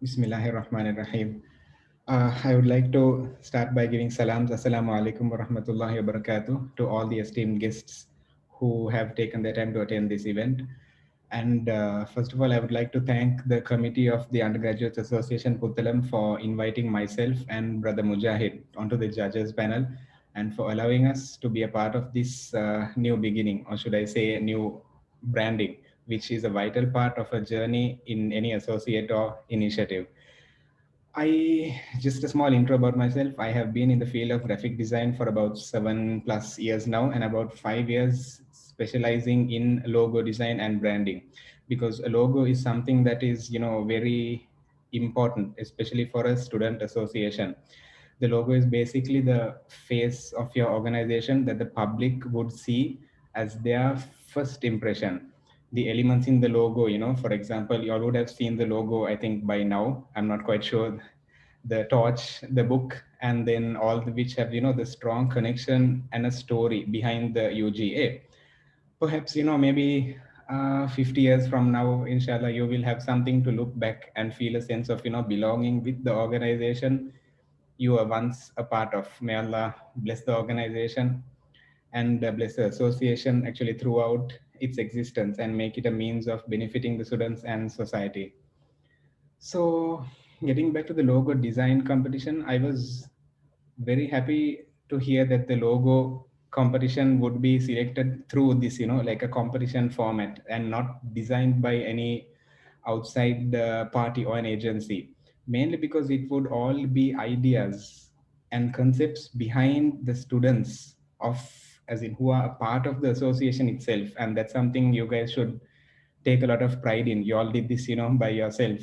Bismillahirrahmanirrahim. I would like to start by giving salams. Assalamu alaikum wa rahmatullahi wa barakatuh to all the esteemed guests who have taken the time to attend this event. And first of all, I would like to thank the committee of the Undergraduates Association Puttalam for inviting myself and Brother Mujahid onto the judges panel and for allowing us to be a part of this new beginning, or should I say, new branding, which is a vital part of a journey in any associate or initiative. I just a small intro about myself. I have been in the field of graphic design for about 7+ years now, and about 5 years specializing in logo design and branding, because a logo is something that is very important, especially for a student association. The logo is basically the face of your organization that the public would see as their first impression. The elements in the logo, for example, you all would have seen the logo, I think by now, I'm not quite sure. The torch, the book, and then all the which have the strong connection and a story behind the UGA. Perhaps maybe 50 years from now, inshallah, you will have something to look back and feel a sense of belonging with the organization you were once a part of. May Allah bless the organization and bless the association actually throughout its existence and make it a means of benefiting the students and society. So, getting back to the logo design competition, I was very happy to hear that the logo competition would be selected through this, like a competition format and not designed by any outside party or an agency. Mainly because it would all be ideas and concepts behind the students of, as in who are a part of the association itself, and that's something you guys should take a lot of pride in. You all did this, by yourself.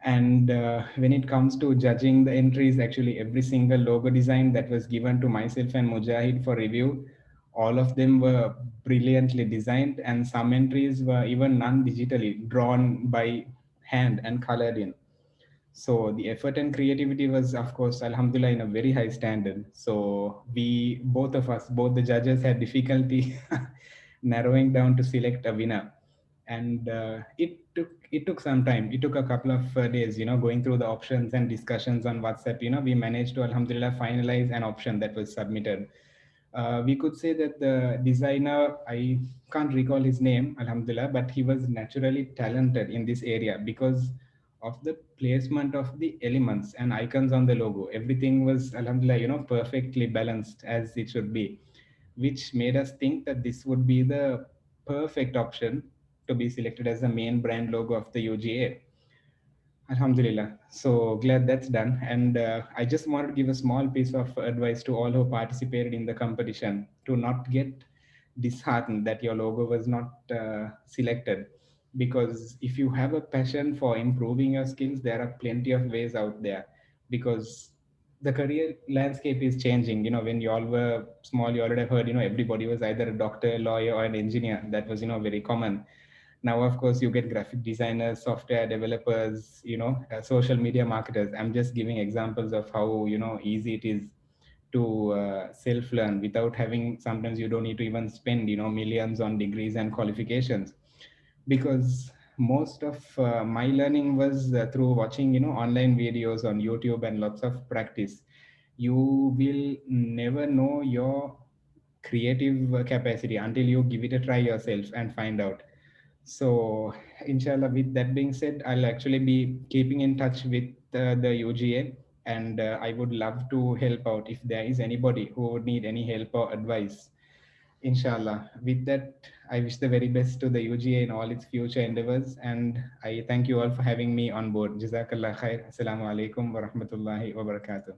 And when it comes to judging the entries, actually every single logo design that was given to myself and Mujahid for review, all of them were brilliantly designed, and some entries were even non-digitally drawn by hand and colored in. So the effort and creativity was, of course, Alhamdulillah, in a very high standard. So we, both of us, both the judges had difficulty narrowing down to select a winner. And it took some time. It took a couple of days, going through the options and discussions on WhatsApp. We managed to, Alhamdulillah, finalize an option that was submitted. We could say that the designer, I can't recall his name, Alhamdulillah, but he was naturally talented in this area because of the placement of the elements and icons on the logo. Everything was, Alhamdulillah, perfectly balanced as it should be, which made us think that this would be the perfect option to be selected as the main brand logo of the UGA. Alhamdulillah. So glad that's done. And I just wanted to give a small piece of advice to all who participated in the competition to not get disheartened that your logo was not selected. Because if you have a passion for improving your skills, there are plenty of ways out there. Because the career landscape is changing. When you all were small, you already heard, everybody was either a doctor, lawyer, or an engineer. That was, very common. Now, of course, you get graphic designers, software developers, social media marketers. I'm just giving examples of how easy it is to self learn without having, sometimes you don't need to even spend millions on degrees and qualifications. Because most of my learning was through watching online videos on YouTube and lots of practice. You will never know your creative capacity until you give it a try yourself and find out. So, inshallah, with that being said, I'll actually be keeping in touch with the UGA, and I would love to help out if there is anybody who would need any help or advice. Inshallah. With that, I wish the very best to the UGA in all its future endeavors, and I thank you all for having me on board. Jazakallah khair. Assalamu alaikum wa rahmatullahi wa barakatuh.